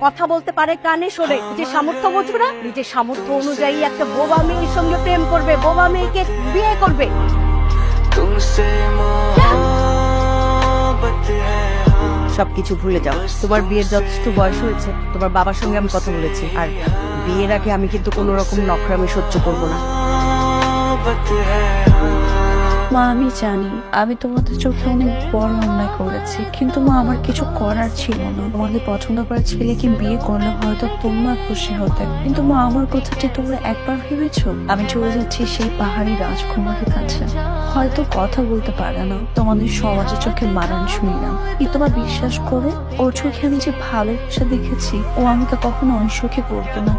কথা বলতে পারে কানে শোনে, যে সামর্থ্য বোঝো না, নিজের সামর্থ্য অনুযায়ী একটা বোবা মেয়ের সঙ্গে প্রেম করবে, বোবা মেয়েকে বিয়ে করবে। সবকিছু ভুলে যাও, তোমার বিয়ের যথেষ্ট বয়স হয়েছে। তোমার বাবার সঙ্গে আমি কথা বলেছি, আর বিয়ের আগে আমি কিন্তু কোনো রকম নখরামি সহ্য করবো না। মা আমি জানি আমি তোমাদের চোখে অনেক বড় অন্যায় করেছি, কিন্তু মা আমার কিছু করার ছিল না। তোমাদের পছন্দ করা ছেলেকে বিয়ে করলে হয়তো তোমরা খুশি হতে, কিন্তু মা আমার কথাটি তোমরা একবার ভেবেছো? আমি চলে যাচ্ছি সেই পাহাড়ি রাজকুমারের কাছে, হয়তো কথা বলতে পারে না, তোমাদের সমাজের চোখে মানানসই না, কিন্তু তোমার বিশ্বাস করো ওর চোখে আমি যে ভালোবাসা দেখেছি, ও আমাকে কখনো অসুখে করবে না।